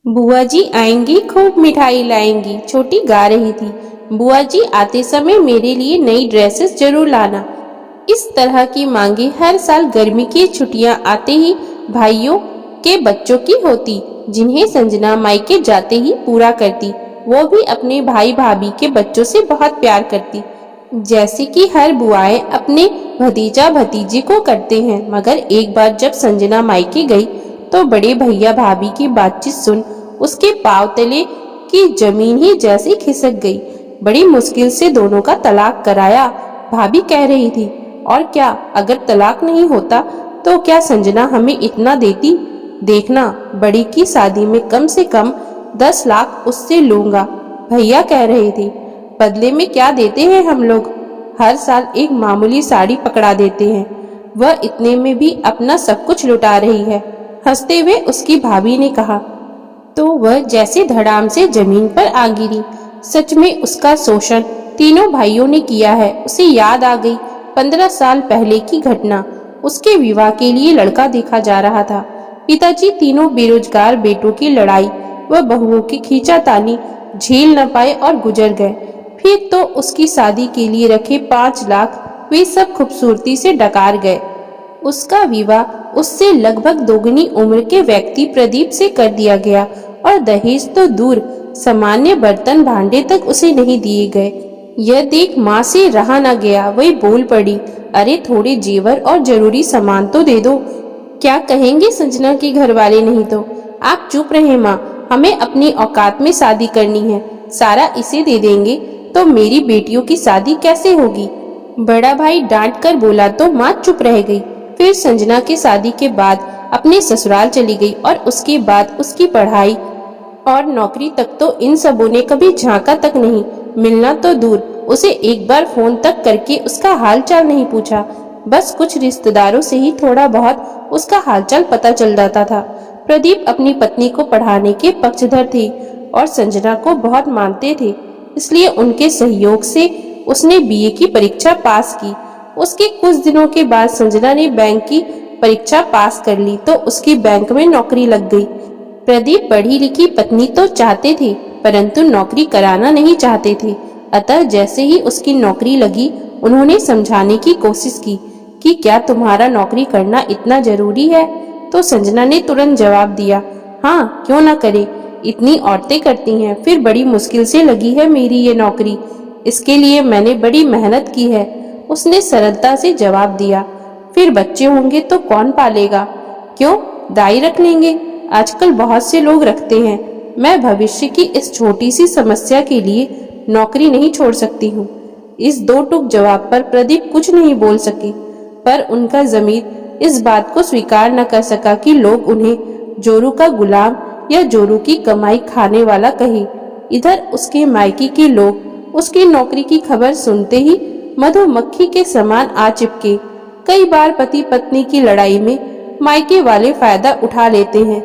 बुआ जी आएंगी, खूब मिठाई लाएंगी। छोटी गा रही थी। बुआ जी आते समय मेरे लिए नई ड्रेसेस जरूर लाना। इस तरह की मांगे हर साल गर्मी की छुट्टियां आते ही भाइयों के बच्चों की होती, जिन्हें संजना मायके जाते ही पूरा करती। वो भी अपने भाई भाभी के बच्चों से बहुत प्यार करती, जैसे कि हर बुआएं अपने भतीजा भतीजे को करते हैं। मगर एक बार जब संजना मायके गई तो बड़े भैया भाभी की बातचीत सुन उसके पांव तले की जमीन ही जैसे खिसक गई। बड़ी मुश्किल से दोनों का तलाक कराया। भाभी कह रही थी, और क्या अगर तलाक नहीं होता तो क्या संजना हमें इतना देती? देखना, बड़ी की शादी में कम से कम 10 लाख उससे लूंगा। भैया कह रहे थे, बदले में क्या देते हैं हम लोग? हर साल एक मामूली साड़ी पकड़ा देते हैं। वह इतने में भी अपना सब कुछ लुटा रही है। हंसते हुए उसकी भाभी ने कहा, तो वह जैसे धड़ाम से जमीन पर आ गिरी। सच में उसका शोषण तीनों भाइयों ने किया है। उसे याद आ गई 15 साल पहले की घटना। उसके विवाह के लिए लड़का देखा जा रहा था। पिताजी तीनों बेरोजगार बेटों की लड़ाई व बहुओं की खींचातानी झेल न पाए और गुजर गए। फिर तो उसकी शादी के लिए रखे 5 लाख वे सब खूबसूरती से डकार गए। उसका विवाह उससे लगभग दोगुनी उम्र के व्यक्ति प्रदीप से कर दिया गया और दहेज तो दूर, सामान्य बर्तन भांडे तक उसे नहीं दिए गए। यह देख माँ से रहा न गया। वही बोल पड़ी, अरे थोड़े जेवर और जरूरी सामान तो दे दो। क्या कहेंगे संजना के घर वाले? नहीं तो आप चुप रहे माँ, हमें अपनी औकात में शादी करनी है। सारा इसे दे देंगे तो मेरी बेटियों की शादी कैसे होगी? बड़ा भाई डांट कर बोला तो माँ चुप रह गई। फिर संजना की शादी के बाद अपने ससुराल चली गई और उसके बाद उसकी पढ़ाई और नौकरी तक तो इन सबों ने कभी झांका तक नहीं। मिलना तो दूर, उसे एक बार फोन तक करके उसका हालचाल नहीं पूछा। बस कुछ रिश्तेदारों से ही थोड़ा बहुत उसका हालचाल पता चल जाता था। प्रदीप अपनी पत्नी को पढ़ाने के पक्षधर थे और संजना को बहुत मानते थे, इसलिए उनके सहयोग से उसने बीए की परीक्षा पास की। उसके कुछ दिनों के बाद संजना ने बैंक की परीक्षा पास कर ली तो उसकी बैंक में नौकरी लग गई। प्रदीप पढ़ी लिखी पत्नी तो चाहते थे, परंतु नौकरी कराना नहीं चाहते थे। अतः जैसे ही उसकी नौकरी लगी, उन्होंने समझाने की कोशिश की कि क्या तुम्हारा नौकरी करना इतना जरूरी है? तो संजना ने तुरंत जवाब दिया, हाँ क्यों ना करे, इतनी औरतें करती हैं। फिर बड़ी मुश्किल से लगी है मेरी ये नौकरी, इसके लिए मैंने बड़ी मेहनत की है, उसने सरलता से जवाब दिया। फिर बच्चे होंगे तो कौन पालेगा? क्यों, दाई रख लेंगे, आजकल बहुत से लोग रखते हैं। मैं भविष्य की इस छोटी सी समस्या के लिए नौकरी नहीं छोड़ सकती हूँ। इस दो टूक जवाब पर प्रदीप कुछ नहीं बोल सके, पर उनका जमीर इस बात को स्वीकार न कर सका कि लोग उन्हें जोरू का गुलाम या जोरू की कमाई खाने वाला कहे। इधर उसके मायके के लोग उसकी नौकरी की खबर सुनते ही मधुमक्खी के समान आ चिपके। कई बार पति पत्नी की लड़ाई में मायके वाले फायदा उठा लेते हैं।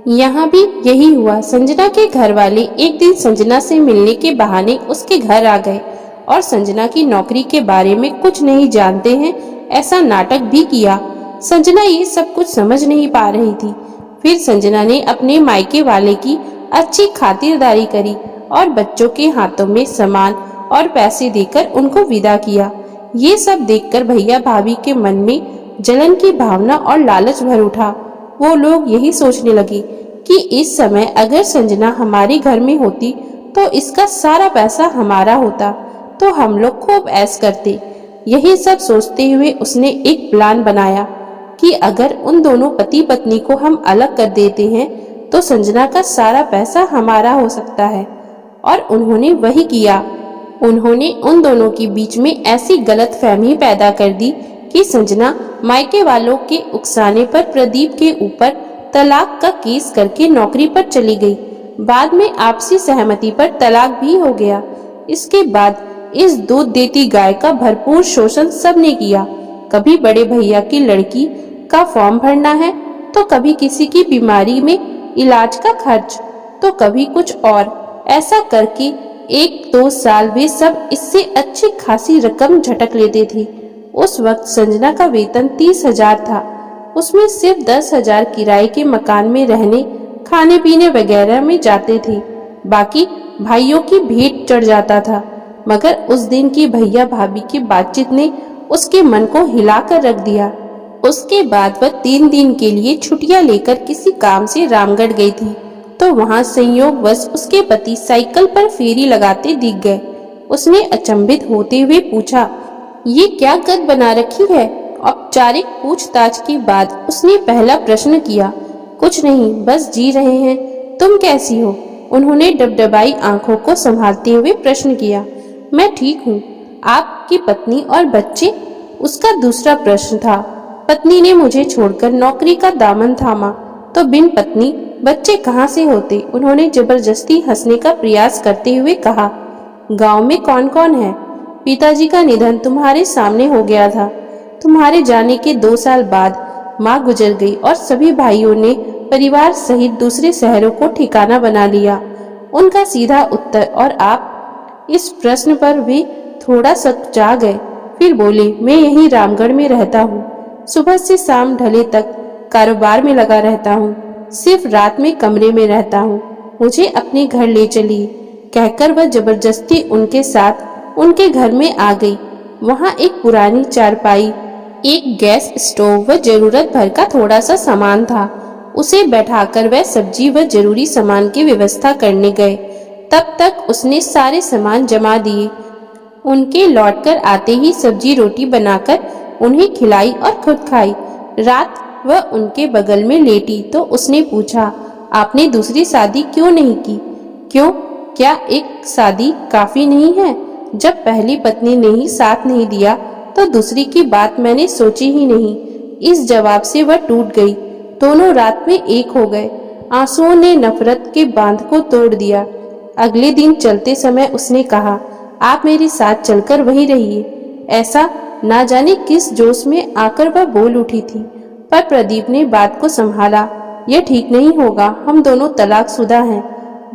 यहाँ भी यही हुआ। संजना के घर वाले एक दिन संजना से मिलने के बहाने उसके घर आ गए और संजना की नौकरी के बारे में कुछ नहीं जानते हैं ऐसा नाटक भी किया। संजना ये सब कुछ समझ नहीं पा रही थी। फिर संजना ने अपने मायके वाले की अच्छी खातिरदारी करी और बच्चों के हाथों में सामान और पैसे देकर उनको विदा किया। ये सब देखकर भैया भाभी के मन में जलन की भावना और लालच भर उठा। वो लोग यही सोचने लगे कि इस समय अगर संजना हमारे घर में होती तो इसका सारा पैसा हमारा होता, तो हम लोग खूब ऐश करते। यही सब सोचते हुए उसने एक प्लान बनाया कि अगर उन दोनों पति पत्नी को हम अलग कर देते हैं तो संजना का सारा पैसा हमारा हो सकता है। और उन्होंने वही किया। उन्होंने उन दोनों के बीच में ऐसी गलतफहमी पैदा कर दी कि संजना मायके वालों के उकसाने पर प्रदीप के ऊपर तलाक का केस करके नौकरी पर चली गई। बाद में आपसी सहमति पर तलाक भी हो गया। इसके बाद इस दूध देती गाय का भरपूर शोषण सबने किया। कभी बड़े भैया की लड़की का फॉर्म भरना है, तो कभी किसी की बीमारी में इलाज का खर्च, तो कभी कुछ और। ऐसा करके 1-2 साल वे सब इससे अच्छी खासी रकम झटक लेते थे। उस वक्त संजना का वेतन 30,000 था। उसमें सिर्फ 10,000 किराए के मकान में रहने खाने पीने वगैरह में जाते थे। बाकी भाइयों की भेंट चढ़ जाता था। मगर उस दिन की भैया भाभी की बातचीत ने उसके मन को हिलाकर रख दिया। उसके बाद वह 3 दिन के लिए छुट्टियां लेकर किसी काम से रामगढ़ गई थी, तो वहां संयोगवश उसके पति साइकिल पर फेरी लगाते दिख गए। उसने अचंभित होते हुए पूछा, ये क्या गत बना रखी है? औपचारिक पूछताछ के बाद उसने पहला प्रश्न किया। कुछ नहीं, बस जी रहे हैं। तुम कैसी हो? उन्होंने डबडबाई आंखों को संभालते हुए प्रश्न किया। मैं ठीक हूँ। आपकी पत्नी और बच्चे? उसका दूसरा प्रश्न था। पत्नी ने मुझे छोड़कर नौकरी का दामन थामा, तो बिन पत्नी बच्चे कहाँ से होते? उन्होंने जबरदस्ती हंसने का प्रयास करते हुए कहा। गांव में कौन कौन है? पिताजी का निधन तुम्हारे सामने हो गया था। तुम्हारे जाने के 2 साल बाद माँ गुजर गई और सभी भाइयों ने परिवार सहित दूसरे शहरों को ठिकाना बना लिया। उनका सीधा उत्तर। और आप? इस प्रश्न पर वे थोड़ा सकुचा गए, फिर बोले, मैं यहीं रामगढ़ में रहता हूँ। सुबह से शाम ढले तक कारोबार में लगा रहता हूँ। सिर्फ रात में कमरे में रहता हूँ। मुझे अपने घर ले चलिए, कहकर वह जबरदस्ती उनके साथ उनके घर में आ गई। वहाँ एक पुरानी चारपाई, एक गैस स्टोव व जरूरत भर का थोड़ा सा सामान था। उसे बैठाकर वह सब्जी व जरूरी सामान की व्यवस्था करने गए। तब तक उसने सारे सामान जमा दिए। उनके लौटकर आते ही सब्जी रोटी बनाकर उन्हें खिलाई और खुद खाई। रात वह उनके बगल में लेटी तो उसने पूछा, आपने दूसरी शादी क्यों नहीं की? क्यों? क्या एक शादी काफी नहीं है? जब पहली पत्नी ने ही साथ नहीं दिया तो दूसरी की बात मैंने सोची ही नहीं। इस जवाब से वह टूट गई। दोनों रात में एक हो गए। आंसुओं ने नफरत के बांध को तोड़ दिया। अगले दिन चलते समय उसने कहा, आप मेरे साथ चलकर वहीं रहिए। ऐसा ना जाने किस जोश में आकर वह बोल उठी थी, पर प्रदीप ने बात को संभाला। यह ठीक नहीं होगा, हम दोनों तलाकशुदा हैं।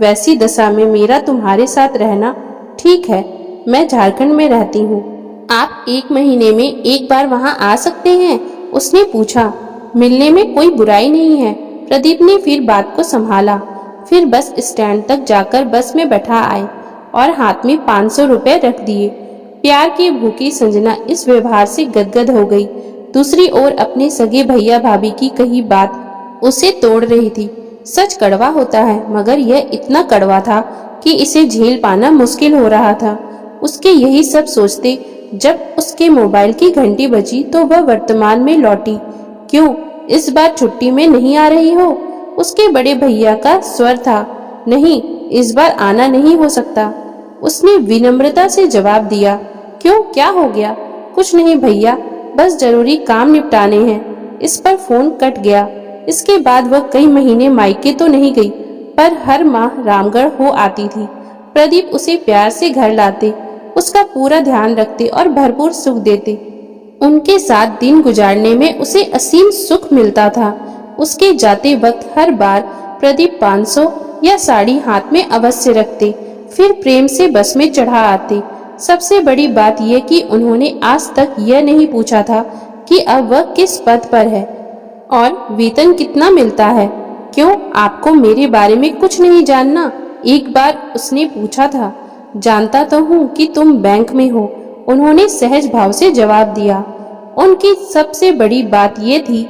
वैसी दशा में मेरा तुम्हारे साथ रहना ठीक है। मैं झारखंड में रहती हूँ। आप 1 महीने में एक बार वहाँ आ सकते हैं? उसने पूछा। मिलने में कोई बुराई नहीं है। प्रदीप ने फिर बात को संभाला। फिर बस स्टैंड तक जाकर बस में बैठा आए और हाथ में 500 रुपए रख दिए। प्यार की भूखी संजना इस व्यवहार से गदगद हो गई। दूसरी ओर अपने सगे भैया भाभी की कही बात उसे तोड़ रही थी। सच कड़वा होता है, मगर यह इतना कड़वा था कि इसे झेल पाना मुश्किल हो रहा था। उसके यही सब सोचते जब उसके मोबाइल की घंटी बजी तो वह वर्तमान में लौटी। क्यों इस बार छुट्टी में नहीं आ रही हो? उसके बड़े भैया का स्वर था। नहीं, इस बार आना नहीं हो सकता। उसने विनम्रता से जवाब दिया। क्यों, क्या हो गया? कुछ नहीं भैया, बस जरूरी काम निपटाने हैं। इस पर फोन कट गया। इसके बाद वह कई महीने मायके तो नहीं गई, पर हर माह रामगढ़ हो आती थी। प्रदीप उसे प्यार से घर लाते, उसका पूरा ध्यान रखते और भरपूर सुख देते। उनके साथ दिन गुजारने में उसे असीम सुख मिलता था। उसके जाते वक्त हर बार प्रदीप 500 या साड़ी हाथ में अवश्य रखते, फिर प्रेम से बस में चढ़ा आते। सबसे बड़ी बात यह कि उन्होंने आज तक यह नहीं पूछा था कि अब वह किस पद पर है और वेतन कितना मिलता है। क्यों, आपको मेरे बारे में कुछ नहीं जानना? एक बार उसने पूछा था। जानता तो हूँ कि तुम बैंक में हो, उन्होंने सहज भाव से जवाब दिया। उनकी सबसे बड़ी बात यह थी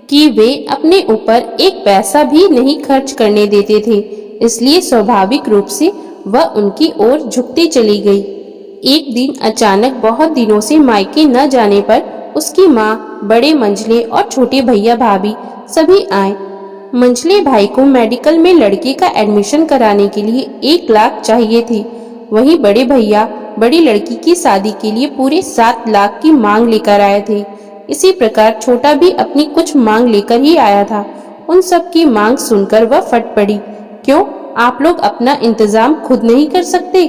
कि वे अपने ऊपर एक पैसा भी नहीं खर्च करने देते थे, इसलिए स्वाभाविक रूप से वह उनकी ओर झुकती चली गई। एक दिन अचानक बहुत दिनों से मायके न जाने पर उसकी माँ, बड़े मंझले और छोटे भैया भाभी सभी आए। मंझले भाई को मेडिकल में लड़के का एडमिशन कराने के लिए 1 लाख चाहिए थी। वहीं बड़े भैया बड़ी लड़की की शादी के लिए पूरे 7 लाख की मांग लेकर आए थे। इसी प्रकार छोटा भी अपनी कुछ मांग लेकर ही आया था। उन सब की मांग सुनकर वह फट पड़ी। क्यों, आप लोग अपना इंतजाम खुद नहीं कर सकते,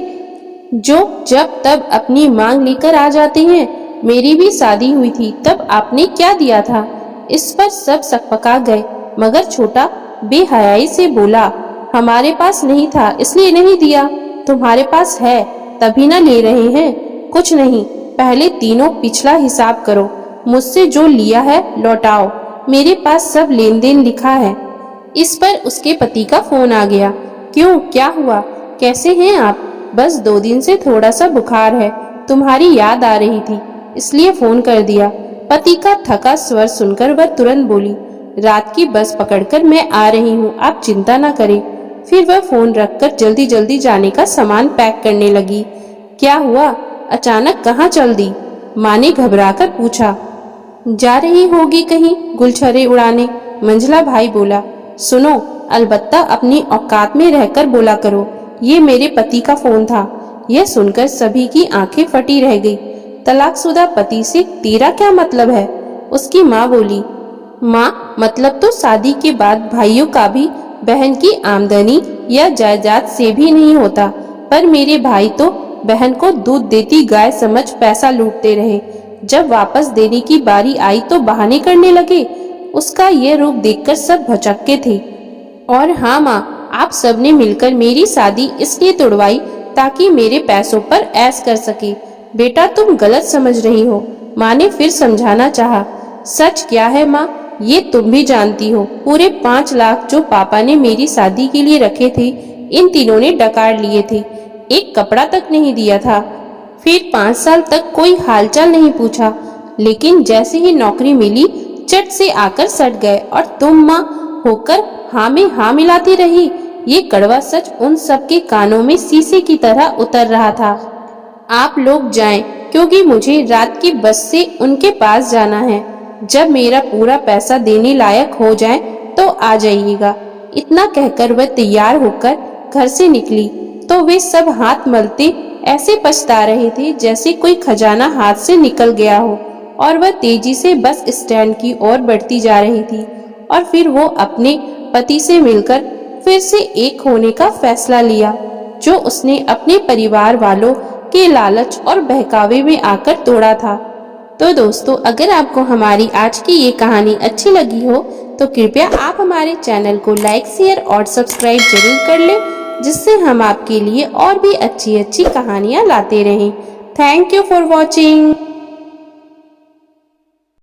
जो जब तब अपनी मांग लेकर आ जाते हैं? मेरी भी शादी हुई थी, तब आपने क्या दिया था? इस पर सब सकपका गए, मगर छोटा बेहयाई से बोला, हमारे पास नहीं था इसलिए नहीं दिया। तुम्हारे पास है तभी ना ले रहे हैं। कुछ नहीं, पहले तीनों पिछला हिसाब करो, मुझसे जो लिया है लौटाओ। मेरे पास सब लेन देन लिखा है। इस पर उसके पति का फोन आ गया। क्यों, क्या हुआ, कैसे हैं आप? बस 2 दिन से थोड़ा सा बुखार है, तुम्हारी याद आ रही थी इसलिए फोन कर दिया। पति का थका स्वर सुनकर वह तुरंत बोली, रात की बस पकड़कर मैं आ रही हूँ, आप चिंता ना करें। फिर वह फोन रखकर जल्दी जल्दी जाने का सामान पैक करने लगी। क्या हुआ, अचानक कहाँ चल दी? माँ ने घबराकर पूछा। जा रही होगी कहीं गुलछर्रे उड़ाने, मंझला भाई बोला। सुनो, अलबत्ता अपनी औकात में रहकर बोला करो, ये मेरे पति का फोन था। यह सुनकर सभी की आंखें फटी रह गई। तलाकशुदा पति से तेरा क्या मतलब है? उसकी माँ बोली। माँ, मतलब तो शादी के बाद भाइयों का भी बहन की आमदनी या जायदाद से भी नहीं होता, पर मेरे भाई तो बहन को दूध देती गाय समझ पैसा लूटते रहे। जब वापस देने की बारी आई तो बहाने करने लगे। उसका ये रूप देखकर सब भौचक्के थे। और हाँ माँ, आप सबने मिलकर मेरी शादी इसलिए तोड़वाई ताकि मेरे पैसों पर ऐश कर सके। बेटा, तुम गलत समझ रही हो, माँ ने फिर समझाना चाहा। सच क्या है माँ, ये तुम भी जानती हो। पूरे 5 लाख जो पापा ने मेरी शादी के लिए रखे थे, इन तीनों ने डकार लिए थे। एक कपड़ा तक नहीं दिया था। फिर 5 साल तक कोई हालचाल नहीं पूछा, लेकिन जैसे ही नौकरी मिली चट से आकर सट गए। और तुम माँ होकर हाँ में हाँ मिलाती रही। ये कड़वा सच उन सबके कानों में शीशे की तरह उतर रहा था। आप लोग जाएं, क्योंकि मुझे रात की बस से उनके पास जाना है। जब मेरा पूरा पैसा देने लायक हो जाए तो आ जाइएगा। इतना कहकर वह तैयार होकर घर से निकली तो वे सब हाथ मलते ऐसे पछता रहे थे जैसे कोई खजाना हाथ से निकल गया हो। और वह तेजी से बस स्टैंड की ओर बढ़ती जा रही थी। और फिर वो अपने पति से मिलकर फिर से एक होने का फैसला लिया, जो उसने अपने परिवार वालों के लालच और बहकावे में आकर तोड़ा था। तो दोस्तों, अगर आपको हमारी आज की ये कहानी अच्छी लगी हो तो कृपया आप हमारे चैनल को लाइक, शेयर और सब्सक्राइब जरूर कर लें, जिससे हम आपके लिए और भी अच्छी अच्छी कहानियाँ लाते रहें। Thank you for watching.